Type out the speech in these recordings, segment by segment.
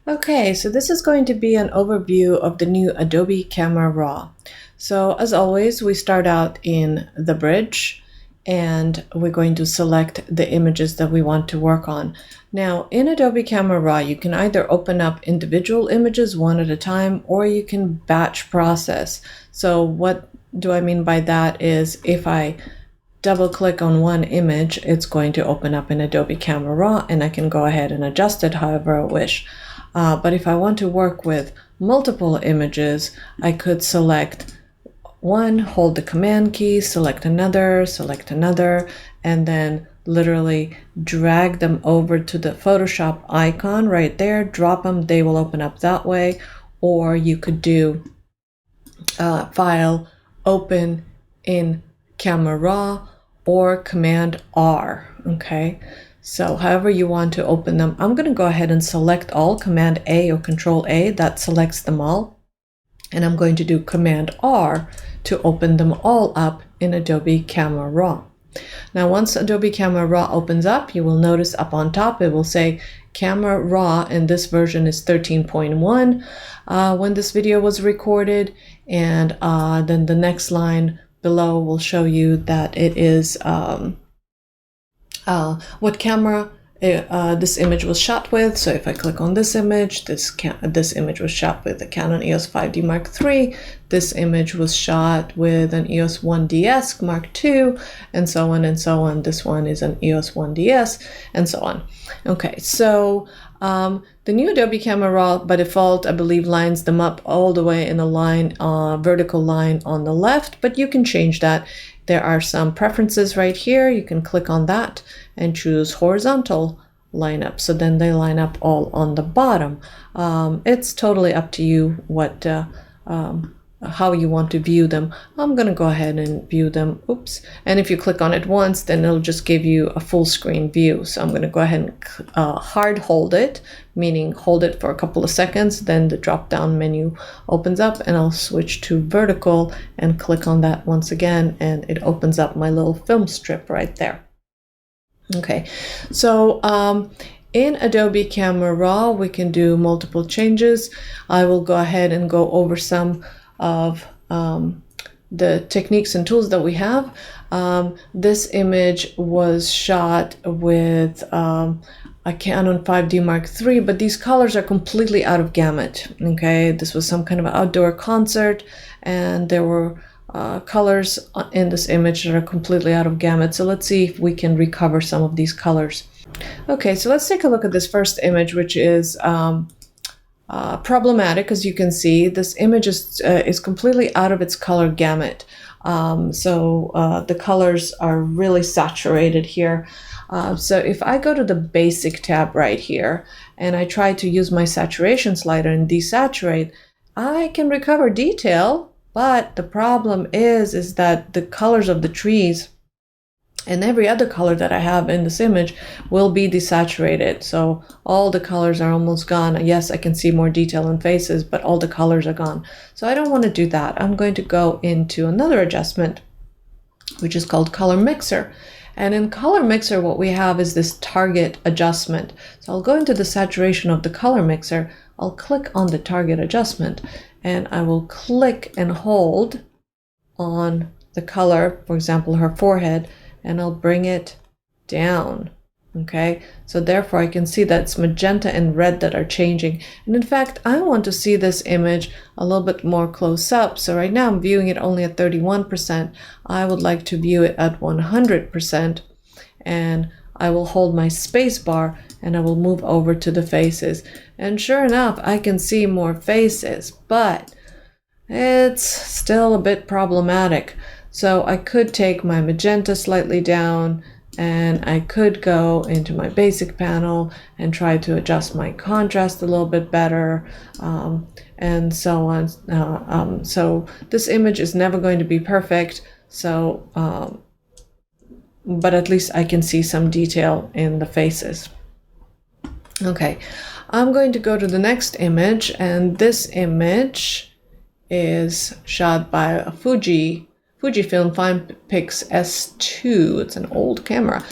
Okay, so this is going to be an overview of the new Adobe Camera Raw. So as always, we start out in the bridge and we're going to select the images that we want to work on. Now in Adobe Camera Raw, you can either open up individual images one at a time, or you can batch process. So what do I mean by that is if I double click on one image, it's going to open up in Adobe Camera Raw and I can go ahead and adjust it however I wish. But if I want to work with multiple images, I could select one, hold the command key, select another, and then literally drag them over to the Photoshop icon right there, drop them, they will open up that way. Or you could do File, Open in Camera Raw, or Command R, okay? So however you want to open them, I'm going to go ahead and select all, Command A or Control A, that selects them all. And I'm going to do Command R to open them all up in Adobe Camera Raw. Now once Adobe Camera Raw opens up, you will notice up on top it will say Camera Raw, and this version is 13.1 when this video was recorded, and then the next line below will show you that it is what camera this image was shot with. So if I click on this image, this image was shot with a Canon EOS 5D Mark III. This image was shot with an EOS 1DS Mark II, and so on and so on. This one is an EOS 1DS, and so on. Okay, so the new Adobe Camera Raw by default, I believe, lines them up all the way in a line, vertical line on the left, but you can change that. There are some preferences right here. You can click on that and choose horizontal lineup. So then they line up all on the bottom. It's totally up to you what how you want to view them. I'm going to go ahead and view them. Oops. And if you click on it once, then it'll just give you a full screen view. So I'm going to go ahead and hard hold it, meaning hold it for a couple of seconds. Then the drop down menu opens up and I'll switch to vertical and click on that once again. And it opens up my little film strip right there. Okay. So, in Adobe Camera Raw, we can do multiple changes. I will go ahead and go over some of the techniques and tools that we have. This image was shot with a Canon 5D Mark III, but these colors are completely out of gamut. Okay, this was some kind of outdoor concert, and there were colors in this image that are completely out of gamut. So let's see if we can recover some of these colors. Okay, so let's take a look at this first image, which is problematic. As you can see, this image is completely out of its color gamut. The colors are really saturated here. So if I go to the basic tab right here and I try to use my saturation slider and desaturate, I can recover detail, but the problem is that the colors of the trees and every other color that I have in this image will be desaturated. So all the colors are almost gone. Yes, I can see more detail in faces, but all the colors are gone. So I don't want to do that. I'm going to go into another adjustment, which is called Color Mixer. And in Color Mixer, what we have is this target adjustment. So I'll go into the saturation of the Color Mixer. I'll click on the target adjustment, and I will click and hold on the color, for example, her forehead, and I'll bring it down. Okay, so therefore I can see that it's magenta and red that are changing. And in fact, I want to see this image a little bit more close up. So right now I'm viewing it only at 31%. I would like to view it at 100%. And I will hold my space bar and I will move over to the faces. And sure enough, I can see more faces, but it's still a bit problematic. So I could take my magenta slightly down, and I could go into my basic panel and try to adjust my contrast a little bit better, and so on. So this image is never going to be perfect, so but at least I can see some detail in the faces. Okay, I'm going to go to the next image, and this image is shot by a Fujifilm Finepix S2. It's an old camera.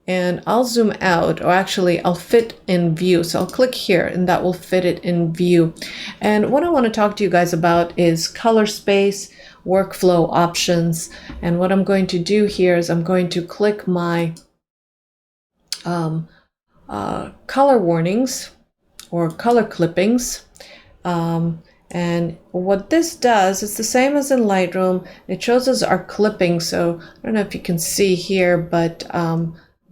and I'll zoom out, or actually I'll fit in view. So I'll click here and that will fit it in view. And what I want to talk to you guys about is color space, workflow options. And what I'm going to do here is I'm going to click my color warnings or color clippings. And what this does, it's the same as in Lightroom. It shows us our clippings. So I don't know if you can see here, but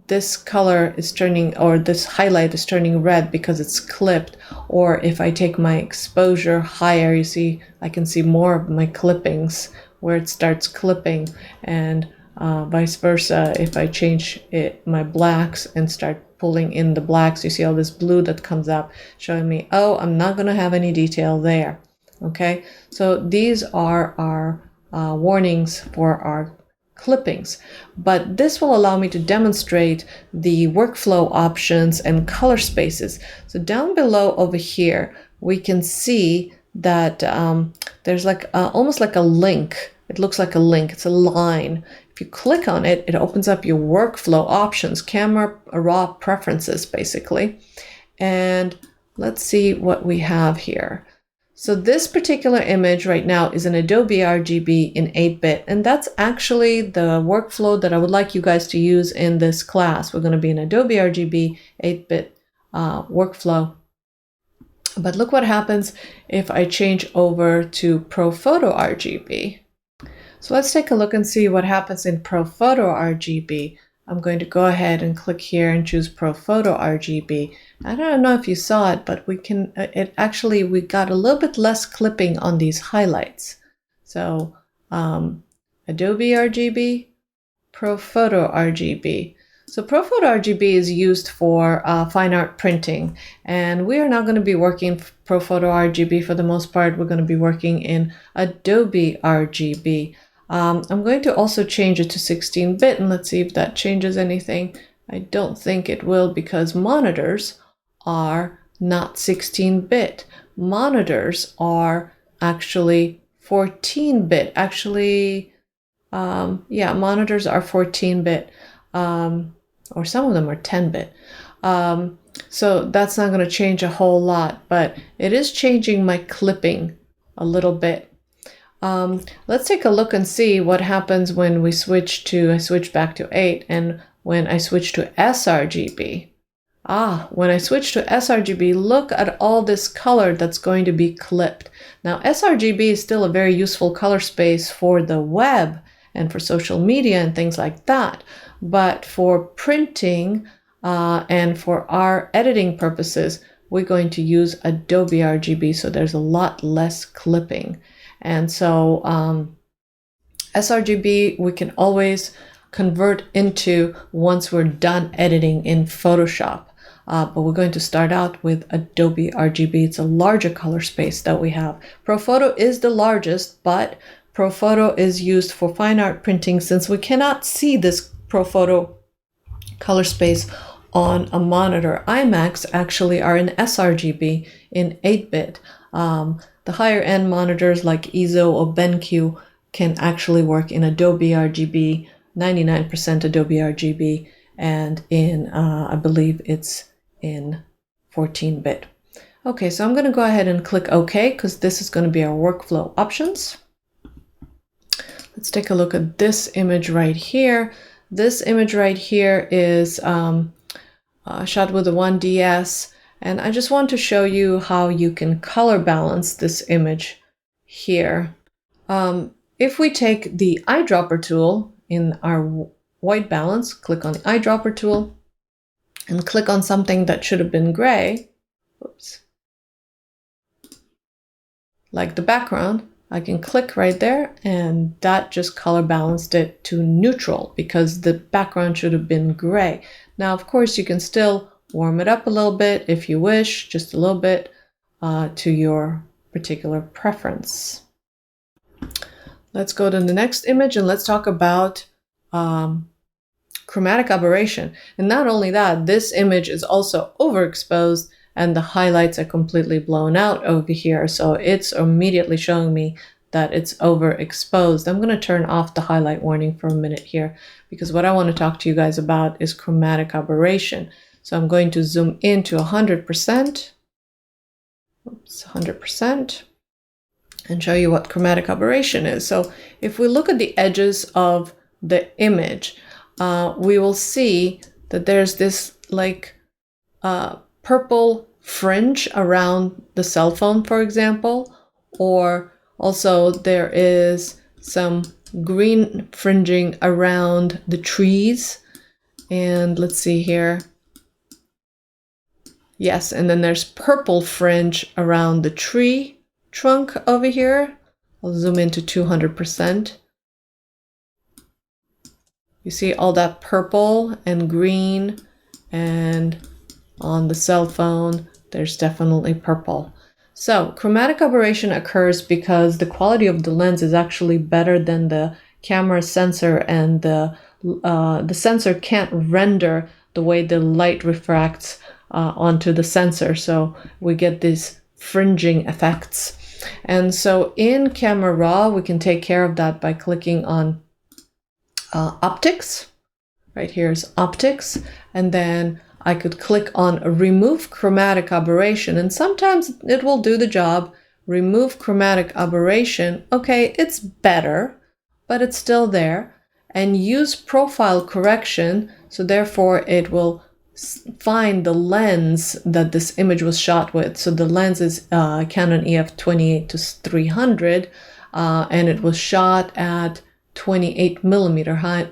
this color is turning, or this highlight is turning red because it's clipped. Or if I take my exposure higher, you see, I can see more of my clippings where it starts clipping, and vice versa. If I change my blacks and start pulling in the blacks, you see all this blue that comes up showing me, oh, I'm not going to have any detail there. Okay, so these are our warnings for our clippings, but this will allow me to demonstrate the workflow options and color spaces. So down below over here, we can see that there's like almost like a link. It looks like a link. It's a line. If you click on it, it opens up your workflow options, camera raw preferences, basically. And let's see what we have here. So this particular image right now is an Adobe RGB in 8-bit, and that's actually the workflow that I would like you guys to use in this class. We're going to be in Adobe RGB 8-bit workflow. But look what happens if I change over to ProPhoto RGB. So let's take a look and see what happens in ProPhoto RGB. I'm going to go ahead and click here and choose ProPhoto RGB. I don't know if you saw it, but we got a little bit less clipping on these highlights. So Adobe RGB, ProPhoto RGB. So ProPhoto RGB is used for fine art printing, and we are not going to be working ProPhoto RGB for the most part. We're going to be working in Adobe RGB. I'm going to also change it to 16-bit, and let's see if that changes anything. I don't think it will, because monitors are not 16-bit. Monitors are actually 14-bit. Actually, yeah, monitors are 14-bit, or some of them are 10-bit. So that's not going to change a whole lot, but it is changing my clipping a little bit. Let's take a look and see what happens when we switch back to 8, and when I switch to sRGB. When I switch to sRGB, look at all this color that's going to be clipped. Now, sRGB is still a very useful color space for the web and for social media and things like that. But for printing and for our editing purposes, we're going to use Adobe RGB, so there's a lot less clipping. And so sRGB we can always convert into once we're done editing in Photoshop. But we're going to start out with Adobe RGB. It's a larger color space that we have. ProPhoto is the largest, but ProPhoto is used for fine art printing, since we cannot see this ProPhoto color space on a monitor. iMacs actually are in sRGB in 8-bit. The higher end monitors like EZO or BenQ can actually work in Adobe RGB, 99% Adobe RGB, and in, I believe it's in 14-bit. Okay, so I'm going to go ahead and click OK, because this is going to be our workflow options. Let's take a look at this image right here. This image right here is shot with a 1DS. And I just want to show you how you can color balance this image here. If we take the eyedropper tool in our white balance, click on the eyedropper tool, and click on something that should have been gray, oops, like the background, I can click right there, and that just color balanced it to neutral because the background should have been gray. Now, of course, you can still warm it up a little bit if you wish, just a little bit, to your particular preference. Let's go to the next image and let's talk about chromatic aberration. And not only that, this image is also overexposed and the highlights are completely blown out over here. So it's immediately showing me that it's overexposed. I'm going to turn off the highlight warning for a minute here, because what I want to talk to you guys about is chromatic aberration. So I'm going to zoom into 100%. Oops, 100%. And show you what chromatic aberration is. So if we look at the edges of the image, we will see that there's this like purple fringe around the cell phone, for example, or also there is some green fringing around the trees. And let's see here. Yes, and then there's purple fringe around the tree trunk over here. I'll zoom into 200%. You see all that purple and green, and on the cell phone there's definitely purple. So chromatic aberration occurs because the quality of the lens is actually better than the camera sensor, and the sensor can't render the way the light refracts onto the sensor, so we get these fringing effects. And so in Camera Raw, we can take care of that by clicking on Optics. Right here is Optics. And then I could click on Remove Chromatic Aberration. And sometimes it will do the job. Remove Chromatic Aberration. Okay, it's better, but it's still there. And use Profile Correction. So therefore, it will find the lens that this image was shot with. So the lens is Canon EF 28-300, and it was shot at 28 millimeter high.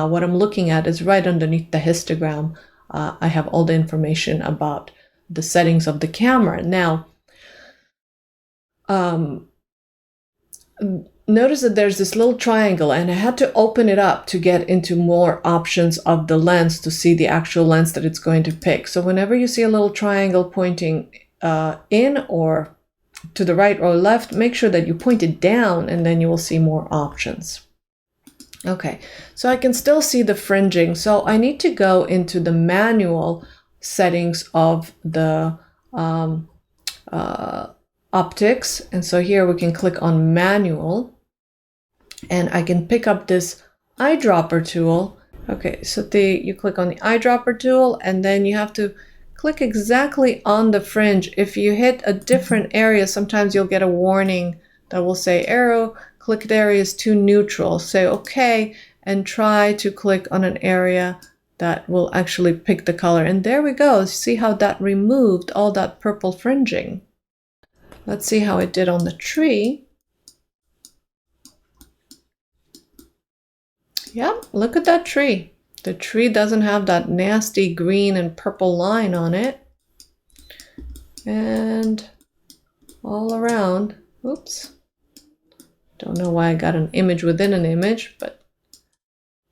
What I'm looking at is right underneath the histogram. I have all the information about the settings of the camera. Now, notice that there's this little triangle, and I had to open it up to get into more options of the lens to see the actual lens that it's going to pick. So whenever you see a little triangle pointing in or to the right or left, make sure that you point it down, and then you will see more options. Okay, so I can still see the fringing. So I need to go into the manual settings of the optics. And so here we can click on manual, and I can pick up this eyedropper tool. Okay, so you click on the eyedropper tool, and then you have to click exactly on the fringe. If you hit a different area, sometimes you'll get a warning that will say arrow clicked area is too neutral. Say okay, and try to click on an area that will actually pick the color. And there we go. See how that removed all that purple fringing. Let's see how it did on the tree. Yeah, look at that tree. The tree doesn't have that nasty green and purple line on it. And all around, oops. Don't know why I got an image within an image, but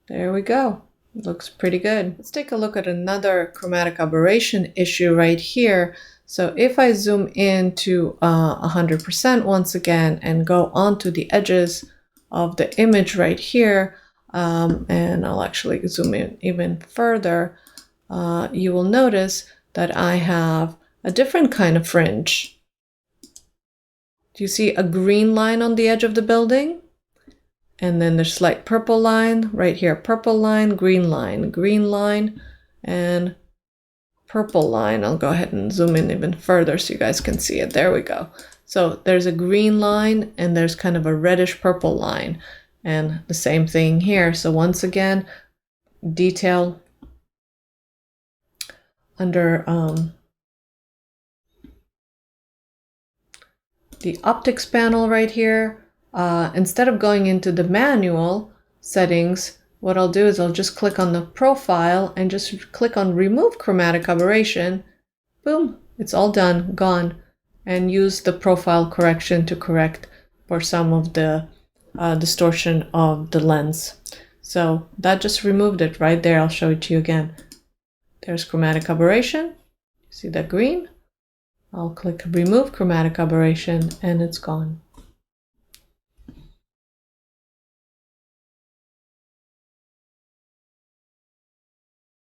there we go. It looks pretty good. Let's take a look at another chromatic aberration issue right here. So if I zoom in to 100% once again and go onto the edges of the image right here, and I'll actually zoom in even further, you will notice that I have a different kind of fringe. Do you see a green line on the edge of the building? And then there's slight purple line right here, purple line, green line, and purple line. I'll go ahead and zoom in even further so you guys can see it. There we go. So there's a green line and there's kind of a reddish purple line, and the same thing here. So once again, detail under the optics panel right here. Instead of going into the manual settings, what I'll do is I'll just click on the profile and just click on remove chromatic aberration. Boom, it's all done, gone. And use the profile correction to correct for some of the distortion of the lens. So that just removed it right there. I'll show it to you again. There's chromatic aberration. See that green? I'll click remove chromatic aberration and it's gone.